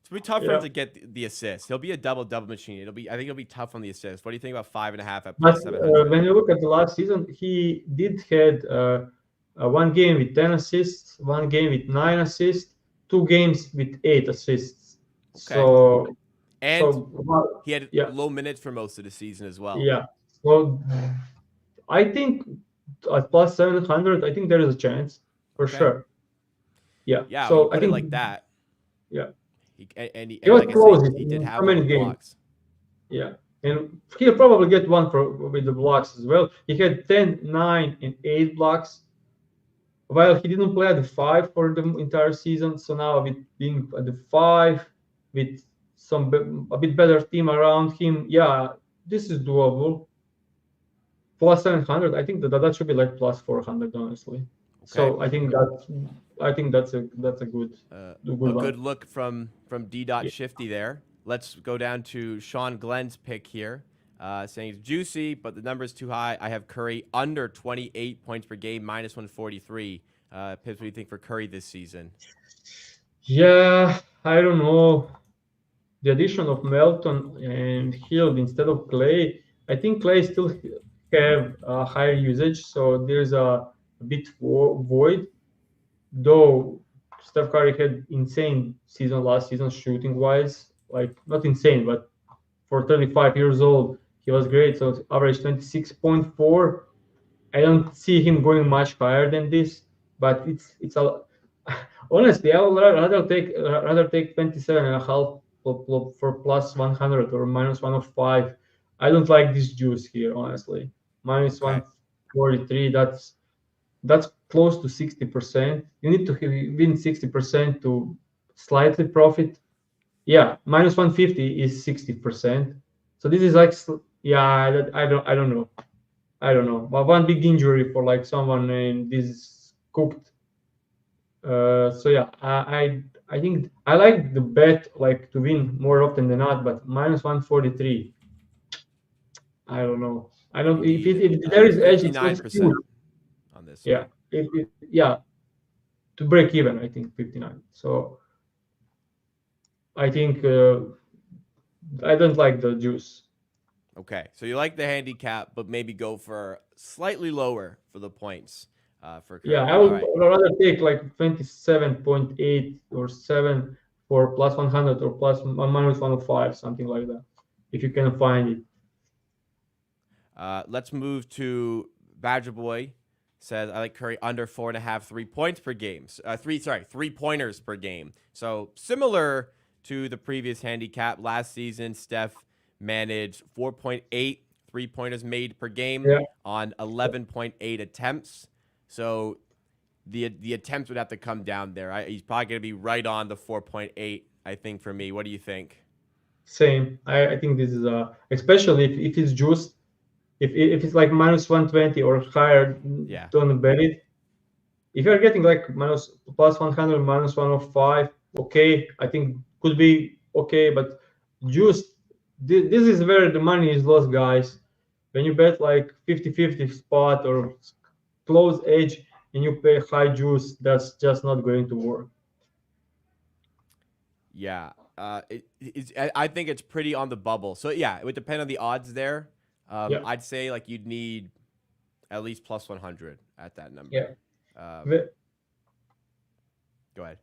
It's gonna be tough for him to get the assist. He'll be a double machine. I think it'll be tough on the assist. What do you think about 5.5 at plus 700? When you look at the last season, he did had one game with 10 assists, one game with 9 assists, 2 games with 8 assists. Okay. He had low minutes for most of the season as well. Yeah. So I think at plus 700, I think there is a chance for sure. Yeah. Yeah. So I think like that. Yeah. He like close. I said, he did have one with blocks. Yeah. And he'll probably get one with the blocks as well. He had 10, 9, and 8 blocks. While he didn't play at the 5 for the entire season, so now with being at the 5, with a bit better team around him, yeah, this is doable. Plus 700, I think that should be like plus 400, honestly. Okay. So I think that's a good good look from D Dot Shifty there. Let's go down to Sean Glenn's pick here, saying it's juicy, but the number is too high. I have Curry under 28 points per game, minus 143. Pips, what do you think for Curry this season? Yeah, I don't know. The addition of Melton and Hill instead of Clay, I think Clay still have a higher usage, so there's a bit void. Though Steph Curry had insane season last season shooting wise, like not insane, but for 35 years old, he was great. So average 26.4. I don't see him going much higher than this, but it's a honestly, I would rather take 27.5 for plus 100 or minus 105. I don't like this juice here, honestly. Minus 143. That's close to 60%. You need to win 60% to slightly profit. Yeah, minus 150 is 60%. So this is like, yeah, I don't know. But one big injury for like someone and this is cooked. So yeah, I think I like the bet like to win more often than not, but minus 143. I don't know. I don't if there is edge, it's 59% on this. Yeah, yeah, to break even, I think 59. So I think I don't like the juice. Okay, so you like the handicap, but maybe go for slightly lower for the points. For Curry. Yeah, I would rather take like 27.8 or 7 for plus 100 or plus minus 105, something like that, if you can find it. Let's move to Badger Boy. Says I like Curry under 4.5 3-points per game. 3-pointers per game. So similar to the previous handicap last season, Steph managed 4.8 3-pointers made per game on 11.8 attempts. So the attempts would have to come down there. He's probably going to be right on the 4.8, I think, for me. What do you think? Same. I think this is especially if it's juiced, if it's like minus 120 or higher, don't bet it. if you're getting like minus plus 100, minus 105, okay, I think could be okay, but just this is where the money is lost, guys. When you bet like 50-50 spot or close edge and you pay high juice, that's just not going to work. Yeah. I think it's pretty on the bubble. So yeah, it would depend on the odds there. Yeah, I'd say like you'd need at least plus 100 at that yeah. number. The Go ahead.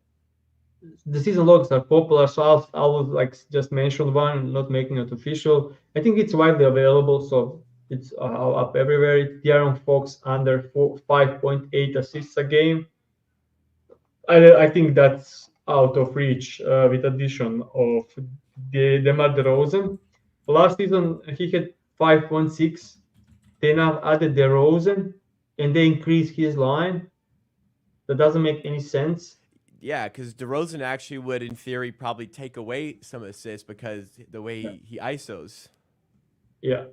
the season logs are popular, so I'll like just mention one, not making it official. I think it's widely available, so it's up everywhere. It's De'Aaron Fox under 5.8 assists a game. I think that's out of reach with addition of the DeMar DeRozan. Last season he had 5.6. They now added DeRozan and they increased his line. That doesn't make any sense. Yeah, because DeRozan actually would, in theory, probably take away some assists because the Yeah, way he ISOs. yeah,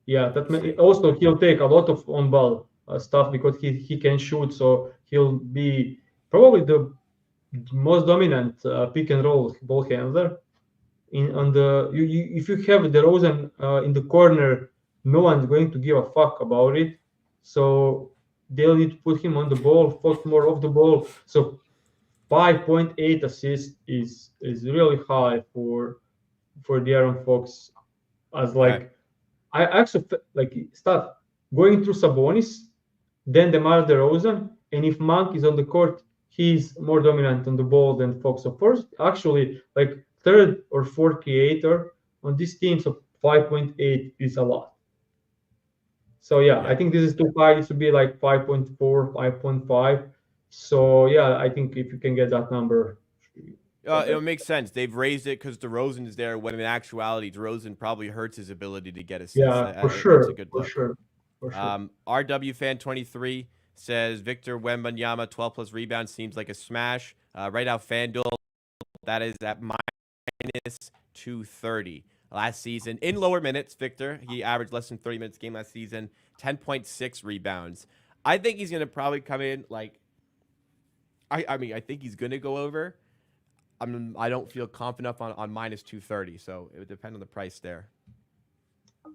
yeah. Let me see. Also he'll take a lot of on ball stuff because he can shoot, so he'll be probably the most dominant pick and roll ball handler. In on the if you have the Rosen in the corner, no one's going to give a fuck about it. So they'll need to put him on the ball, focus more off the ball. So 5.8 assists is really high for De'Aaron Fox. As Okay. like I actually like start going through Sabonis, then DeMar DeRozan, and if Monk is on the court, he's more dominant on the ball than Fox. So first, actually, like third or fourth creator on this team, so 5.8 is a lot. So yeah, I Yeah. think this is too high. It should be like 5.4, 5.5. So yeah, I think if you can get that number, It'll that, make sense. They've raised it because DeRozan is there, when in actuality, DeRozan probably hurts his ability to get assists. yeah, for That's a sure, good for look. sure, for sure. RW Fan 23 says Victor Wembanyama 12 plus rebounds seems like a smash. Right now, FanDuel, that is at minus 230. Last season, in lower minutes, Victor, he averaged less than 30 minutes a game last season, 10.6 rebounds. I think he's going to probably come in like, I mean, I think he's going to go over. I don't feel confident enough on minus 230, so it would depend on the price there.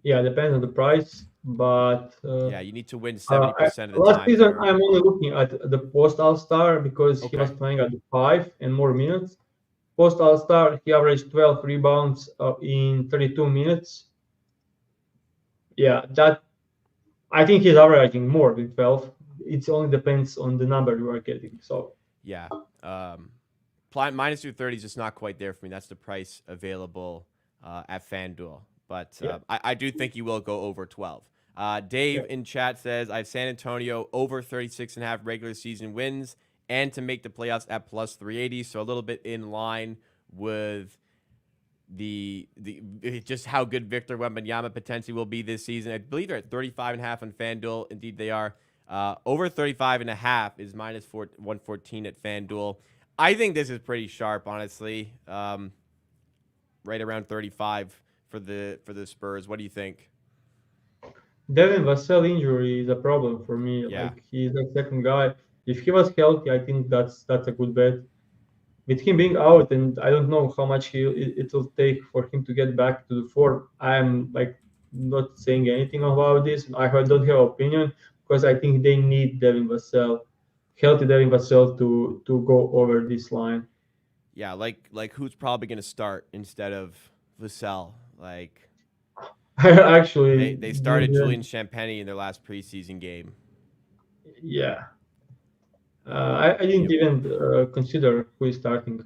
Yeah, depends on the price, but Yeah, you need to win 70% of the last time season there. I'm only looking at the post All Star because he was Okay. playing at the 5 and more minutes. Post All Star, he averaged 12 rebounds in 32 minutes. Yeah, that I think he's averaging more than 12. It only depends on the number you are getting. So Yeah. Minus 230 is just not quite there for me. That's the price available at FanDuel. But yeah, I do think he will go over 12. yeah, Dave in chat says, I have San Antonio over 36.5 regular season wins and to make the playoffs at plus 380. So a little bit in line with the just how good Victor Wembanyama potentially will be this season. I believe they're at 35.5 on FanDuel. Indeed, they are. Over 35.5 is minus 114 at FanDuel. I think this is pretty sharp, honestly. Right around 35 for the Spurs. What do you think? Devin Vassell injury is a problem for me. Yeah. Like he's the second guy. If he was healthy, I think that's a good bet. With him being out, and I don't know how much it will take for him to get back to the form. I'm like not saying anything about this. Don't have opinion because I think they need Devin Vassell, healthy Devin Vassell to go over this line. Yeah, like who's probably going to start instead of Vassell? Like Actually, they started Julian Champagny in their last preseason game. yeah, I didn't Yep. even consider who is starting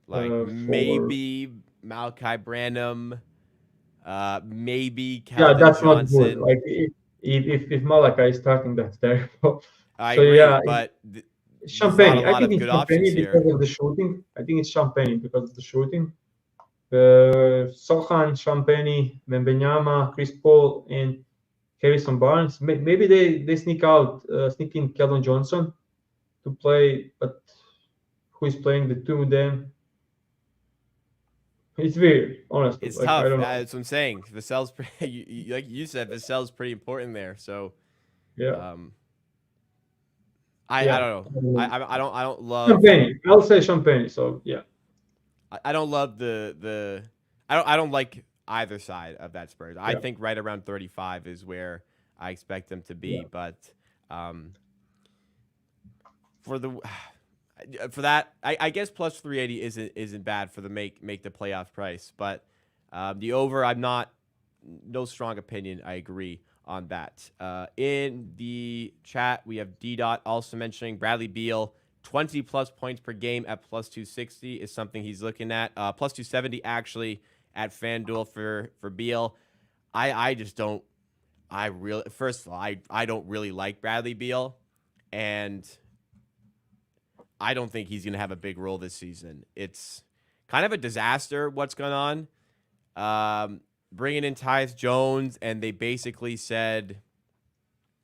Like for. maybe Malachi Branham, maybe Yeah, Keldon that's not good. Johnson. Like if Malachi is starting, that's terrible. I So agree, yeah, but there's not a Champagne. I lot think of it's good options Champagne here. because of the shooting. I think it's Champagne because of the shooting. Sohan, Champagne, Membenyama, Chris Paul, and Harrison Barnes. Maybe they sneak in Keldon Johnson to play, but who is playing the two of them? It's weird, honestly. It's Like I tough. don't know. That's what I'm saying. Vassell's like you said, Vassell's pretty important there. So, Yeah, um, I Yeah. don't know. I don't love Champagne. I'll say champagne. So yeah. I don't love the I don't like either side of that Spurs. I Yeah. think right around 35 is where I expect them to be, Yeah. but um, for the for that, I guess plus 380 isn't bad for the make the playoff price, but the over, I'm not no strong opinion. I agree on that. In the chat, we have D Dot also mentioning Bradley Beal. 20 plus points per game at plus 260 is something he's looking at. Plus 270 actually at FanDuel for Beal. I just don't. I really first of all I don't really like Bradley Beal, and I don't think he's going to have a big role this season. It's kind of a disaster what's going on. Bringing in Tyus Jones, and they basically said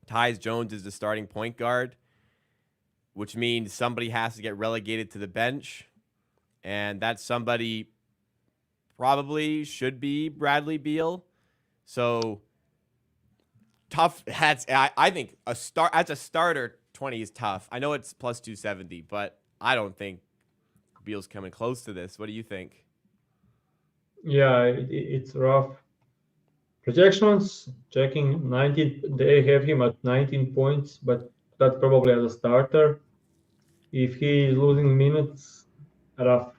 Tyus Jones is the starting point guard, which means somebody has to get relegated to the bench, and that somebody probably should be Bradley Beal. So tough. I think a start as a starter 20 is tough. I know it's plus 270, but I don't think Beal's coming close to this. What do you think? Yeah. It's rough. Projections checking 19. They have him at 19 points, but that probably as a starter. If he is losing minutes, rough.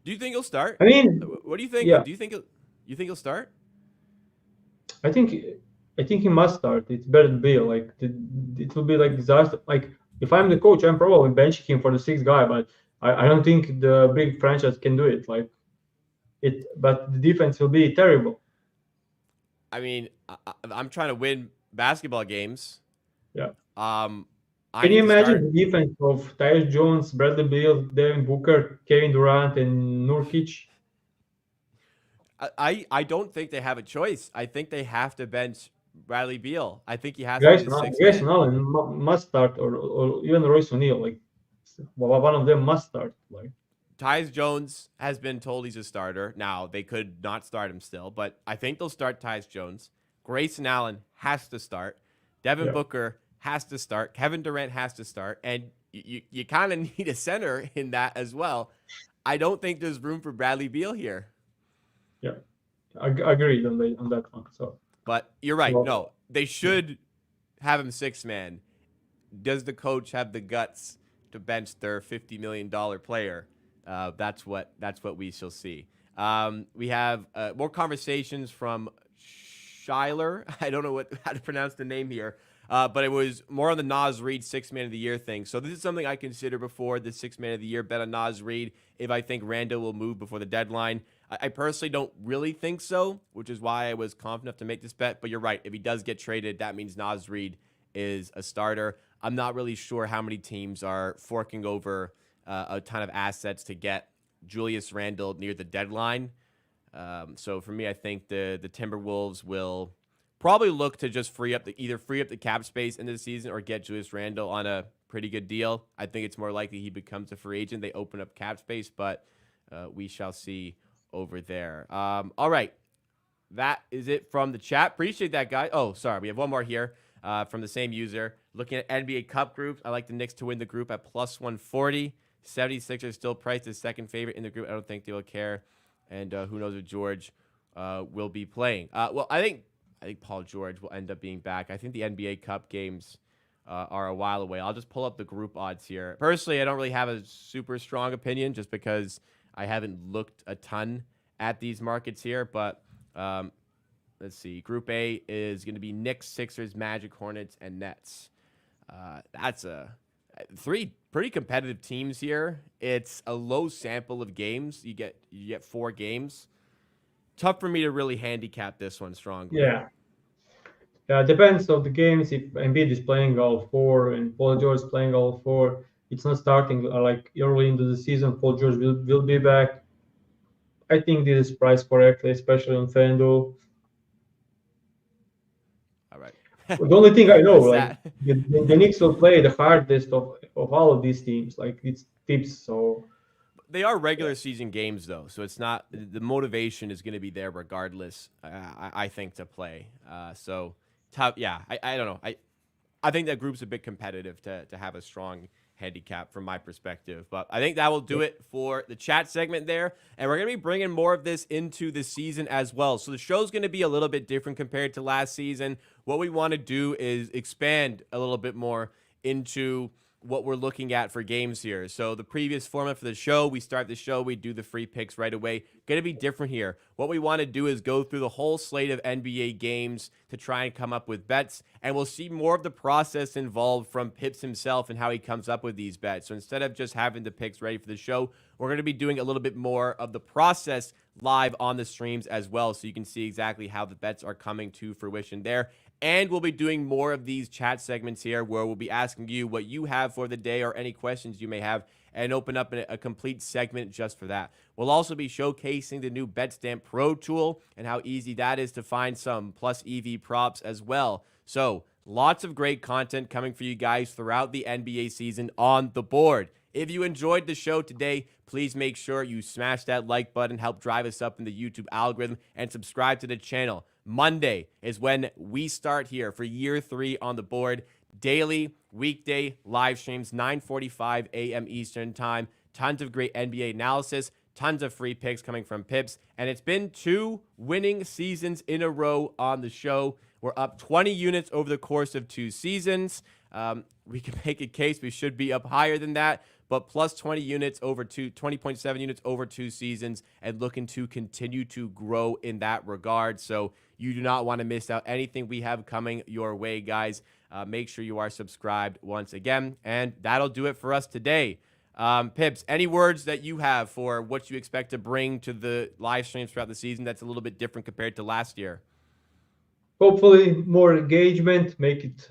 Do you think he'll start? I mean, What do you think? yeah. Do you think he'll start? I think I think he must start. It's better than Bill. Like it will be like disaster. Like if I'm the coach, I'm probably benching him for the sixth guy. But I don't think the big franchise can do it. Like it, but the defense will be terrible. I mean, I'm trying to win basketball games. Yeah. Um, I Can you need to imagine start. the defense of Tyus Jones, Bradley Beal, Devin Booker, Kevin Durant, and Nurkic? I don't think they have a choice. I think they have to bench Bradley Beal. I think he has to be the sixth Grayson man. Allen must start, or even Royce O'Neal. Like one of them must start. Like Tyus Jones has been told he's a starter. Now, they could not start him still, but I think they'll start Tyus Jones. Grayson Allen has to start. Devin yeah, Booker has to start. Kevin Durant has to start. And you kind of need a center in that as well. I don't think there's room for Bradley Beal here. yeah. Agreed on that one. So. But you're right. Well, No, they should have him six man. Does the coach have the guts to bench their $50 million player? That's what we shall see. We have more conversations from Schuyler. I don't know how to pronounce the name here, but it was more on the Nas Reed Six Man of the Year thing. So this is something I consider before the Six Man of the Year bet on Nas Reed. If I think Randall will move before the deadline, I personally don't really think so, which is why I was confident enough to make this bet. But you're right. If he does get traded, that means Nas Reed is a starter. I'm not really sure how many teams are forking over a ton of assets to get Julius Randle near the deadline. So for me, I think the Timberwolves will probably look to just either free up the cap space into the season or get Julius Randle on a pretty good deal. I think it's more likely he becomes a free agent. They open up cap space, but we shall see over there. All right. That is it from the chat. Appreciate that, guy. Oh, sorry. We have one more here from the same user. Looking at NBA Cup groups, I like the Knicks to win the group at plus 140. 76ers still priced as second favorite in the group. I don't think they will care. And who knows if George will be playing. Well, I think Paul George will end up being back. I think the NBA Cup games are a while away. I'll just pull up the group odds here. Personally, I don't really have a super strong opinion just because I haven't looked a ton at these markets here. But let's see. Group A is going to be Knicks, Sixers, Magic, Hornets, and Nets. That's three pretty competitive teams here. It's a low sample of games. You get 4 games. Tough for me to really handicap this one strongly. yeah. Yeah, it depends on the games. If Embiid is playing all 4 and Paul George is playing all 4, it's not starting like early into the season. Paul George will be back. I think this is priced correctly, especially on FanDuel. All right. The only thing I know, That's like that. the Knicks will play the hardest of all of these teams. Like it's tips, so They are regular season games, though, so it's not the motivation is going to be there regardless. I think to play. So tough. Yeah, I don't know. I think that group's a bit competitive to have a strong handicap from my perspective. But I think that will do it for the chat segment there. And we're going to be bringing more of this into the season as well. So the show's going to be a little bit different compared to last season. What we want to do is expand a little bit more into what we're looking at for games here. So the previous format for the show, we start the show, we do the free picks right away. Going to be different here. What we want to do is go through the whole slate of NBA games to try and come up with bets, and we'll see more of the process involved from Pips himself and how he comes up with these bets. So instead of just having the picks ready for the show, we're going to be doing a little bit more of the process live on the streams as well, so you can see exactly how the bets are coming to fruition there. And we'll be doing more of these chat segments here where we'll be asking you what you have for the day or any questions you may have, and open up a complete segment just for that. We'll also be showcasing the new BetStamp Pro tool and how easy that is to find some plus EV props as well. So lots of great content coming for you guys throughout the NBA season on the board. If you enjoyed the show today, please make sure you smash that like button, help drive us up in the YouTube algorithm, and subscribe to the channel. Monday is when we start here for year 3 on the board. Daily, weekday live streams, 9:45 a.m. Eastern time. Tons of great NBA analysis, tons of free picks coming from Pips. And it's been 2 winning seasons in a row on the show. We're up 20 units over the course of 2 seasons. We can make a case we should be up higher than that, but plus 20 units over 20.7 units over 2 seasons, and looking to continue to grow in that regard. So you do not want to miss out anything we have coming your way, guys. Make sure you are subscribed once again, and that'll do it for us today. Pips, any words that you have for what you expect to bring to the live streams throughout the season that's a little bit different compared to last year? Hopefully more engagement, make it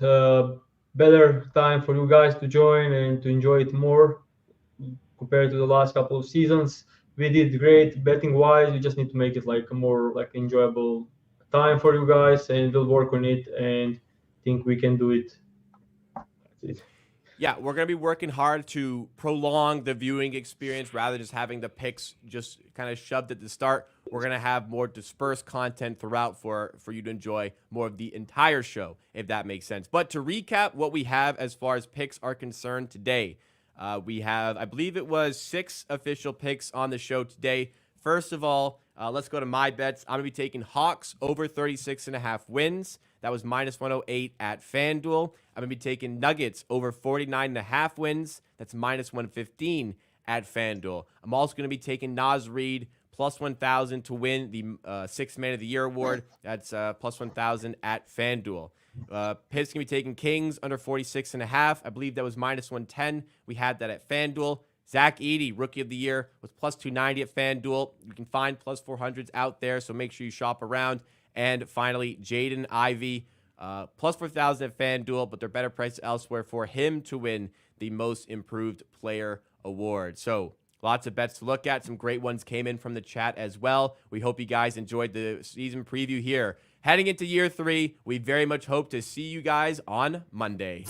better time for you guys to join and to enjoy it more compared to the last couple of seasons. We did great betting wise. We just need to make it like a more like enjoyable time for you guys, and we'll work on it and think we can do it. That's it. Yeah, we're going to be working hard to prolong the viewing experience rather than just having the picks just kind of shoved at the start. We're going to have more dispersed content throughout for you to enjoy more of the entire show, if that makes sense. But to recap what we have as far as picks are concerned today, we have, I believe it was 6 official picks on the show today. First of all, let's go to my bets. I'm going to be taking Hawks over 36.5 wins. That was minus 108 at FanDuel. I'm going to be taking Nuggets over 49.5 wins. That's minus 115 at FanDuel. I'm also going to be taking Naz Reid plus 1,000 to win the Sixth Man of the Year award. That's plus 1,000 at FanDuel. Pips going to be taking Kings under 46.5. I believe that was minus 110. We had that at FanDuel. Zach Edey, Rookie of the Year, was plus 290 at FanDuel. You can find plus 400s out there, so make sure you shop around. And finally, Jaden Ivey, plus 4,000 at FanDuel, but they're better priced elsewhere for him to win the Most Improved Player award. So lots of bets to look at. Some great ones came in from the chat as well. We hope you guys enjoyed the season preview here. Heading into year 3, we very much hope to see you guys on Monday.